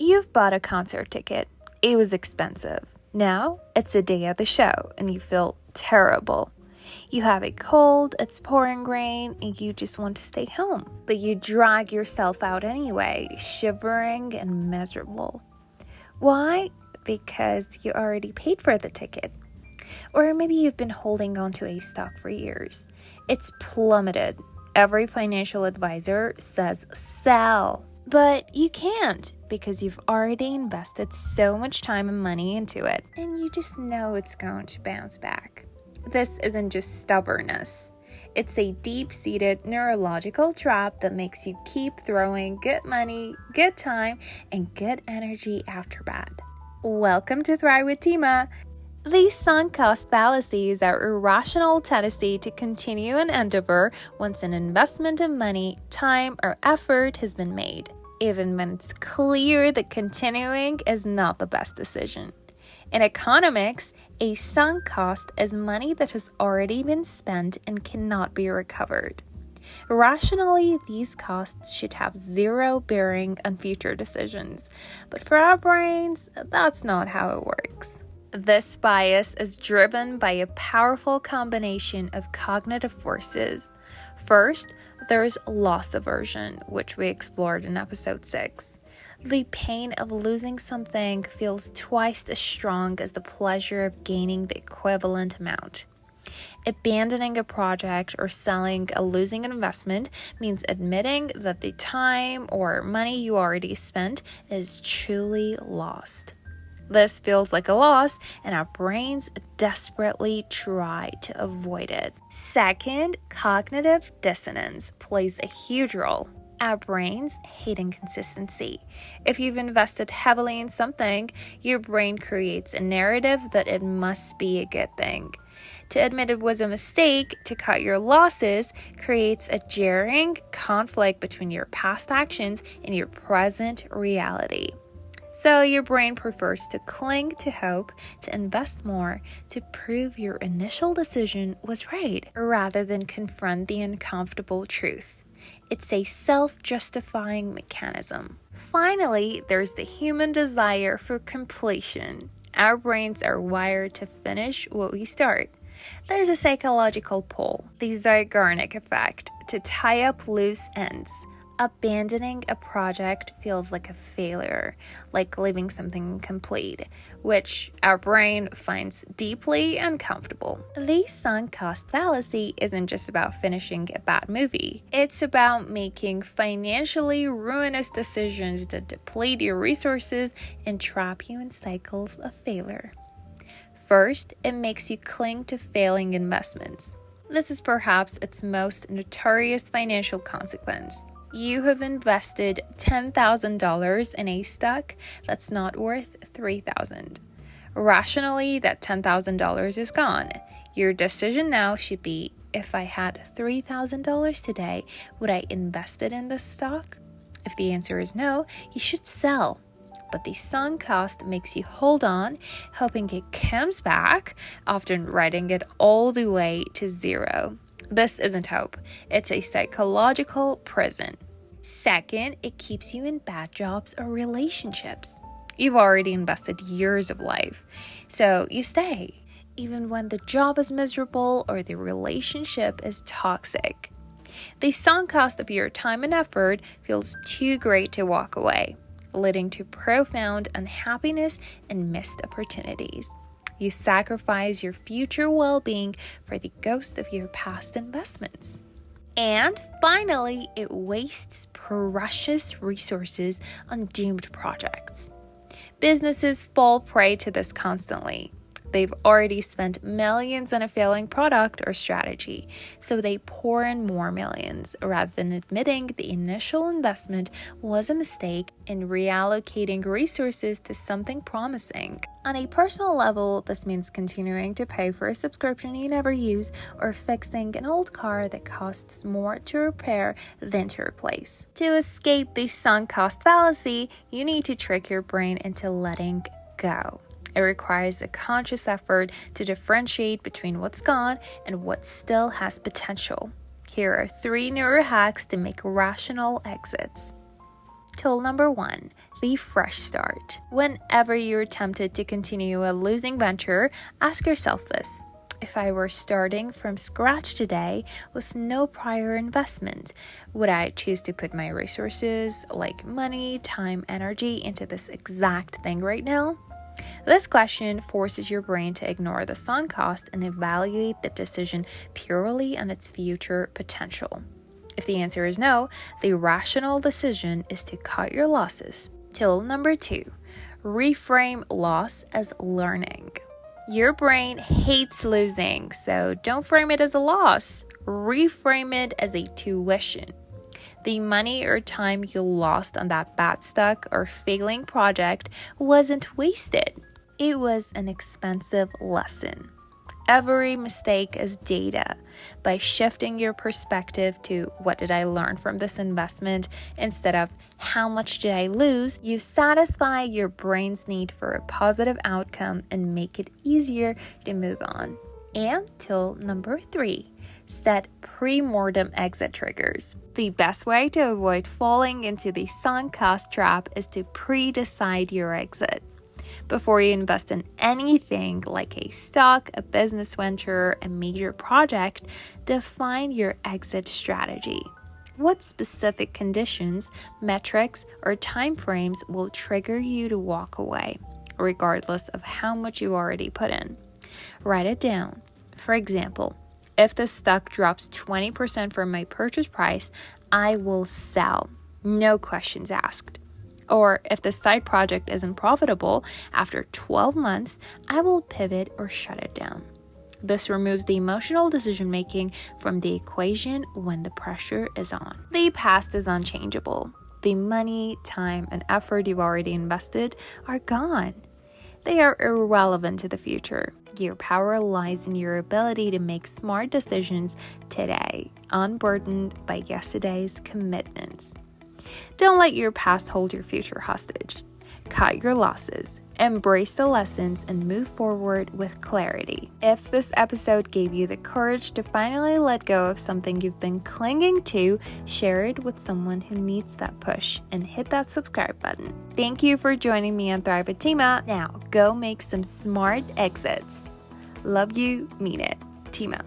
You've bought a concert ticket. It was expensive. Now it's the day of the show and you feel terrible. You have a cold, it's pouring rain, and you just want to stay home. But you drag yourself out anyway, shivering and miserable. Why? Because you already paid for the ticket. Or maybe you've been holding on to a stock for years. It's plummeted. Every financial advisor says sell. But you can't because you've already invested so much time and money into it, and you just know it's going to bounce back. This isn't just stubbornness. It's a deep-seated neurological trap that makes you keep throwing good money, good time, and good energy after bad. Welcome to Thrive with Tima. The sunk cost fallacy is our irrational tendency to continue an endeavor once an investment of money, time, or effort has been made, even when it's clear that continuing is not the best decision. In economics, a sunk cost is money that has already been spent and cannot be recovered. Rationally, these costs should have zero bearing on future decisions, but for our brains, that's not how it works. This bias is driven by a powerful combination of cognitive forces. First, there's loss aversion, which we explored in episode 6. The pain of losing something feels twice as strong as the pleasure of gaining the equivalent amount. Abandoning a project or selling a losing investment means admitting that the time or money you already spent is truly lost. This feels like a loss, and our brains desperately try to avoid it. Second, cognitive dissonance plays a huge role. Our brains hate inconsistency. If you've invested heavily in something, your brain creates a narrative that it must be a good thing. To admit it was a mistake, to cut your losses, creates a jarring conflict between your past actions and your present reality. So your brain prefers to cling to hope, to invest more, to prove your initial decision was right, rather than confront the uncomfortable truth. It's a self-justifying mechanism. Finally, there's the human desire for completion. Our brains are wired to finish what we start. There's a psychological pull, the Zeigarnik effect, to tie up loose ends. Abandoning a project feels like a failure, like leaving something incomplete, which our brain finds deeply uncomfortable. The sunk cost fallacy isn't just about finishing a bad movie. It's about making financially ruinous decisions that deplete your resources and trap you in cycles of failure. First, it makes you cling to failing investments. This is perhaps its most notorious financial consequence. You have invested $10,000 in a stock that's not worth $3,000. Rationally, that $10,000 is gone. Your decision now should be, if I had $3,000 today, would I invest it in this stock? If the answer is no, you should sell. But the sunk cost makes you hold on, hoping it comes back, often writing it all the way to zero. This isn't hope. It's a psychological prison. Second, it keeps you in bad jobs or relationships. You've already invested years of life, so you stay, even when the job is miserable or the relationship is toxic. The sunk cost of your time and effort feels too great to walk away, leading to profound unhappiness and missed opportunities. You sacrifice your future well-being for the ghost of your past investments. And finally, it wastes precious resources on doomed projects. Businesses fall prey to this constantly. They've already spent millions on a failing product or strategy, so they pour in more millions rather than admitting the initial investment was a mistake and reallocating resources to something promising. On a personal level, this means continuing to pay for a subscription you never use or fixing an old car that costs more to repair than to replace. To escape the sunk cost fallacy, you need to trick your brain into letting go. It requires a conscious effort to differentiate between what's gone and what still has potential. Here are 3 neuro-hacks to make rational exits. Tool number 1, the fresh start. Whenever you're tempted to continue a losing venture, ask yourself this. If I were starting from scratch today with no prior investment, would I choose to put my resources like money, time, energy into this exact thing right now? This question forces your brain to ignore the sunk cost and evaluate the decision purely on its future potential. If the answer is no, the rational decision is to cut your losses. Tool number 2, reframe loss as learning. Your brain hates losing, so don't frame it as a loss. Reframe it as a tuition. The money or time you lost on that bad stuck or failing project wasn't wasted. It was an expensive lesson. Every mistake is data. By shifting your perspective to what did I learn from this investment instead of how much did I lose, you satisfy your brain's need for a positive outcome and make it easier to move on. And tool number 3, set pre-mortem exit triggers. The best way to avoid falling into the sunk cost trap is to pre-decide your exit. Before you invest in anything like a stock, a business venture, a major project, define your exit strategy. What specific conditions, metrics, or timeframes will trigger you to walk away, regardless of how much you already put in? Write it down. For example, if the stock drops 20% from my purchase price, I will sell. No questions asked. Or if the side project isn't profitable after 12 months, I will pivot or shut it down. This removes the emotional decision making from the equation when the pressure is on. The past is unchangeable. The money, time, and effort you've already invested are gone. They are irrelevant to the future. Your power lies in your ability to make smart decisions today, unburdened by yesterday's commitments. Don't let your past hold your future hostage. Cut your losses, embrace the lessons, and move forward with clarity. If this episode gave you the courage to finally let go of something you've been clinging to, share it with someone who needs that push and hit that subscribe button. Thank you for joining me on Thrive with Tima. Now, go make some smart exits. Love you, mean it. Tima.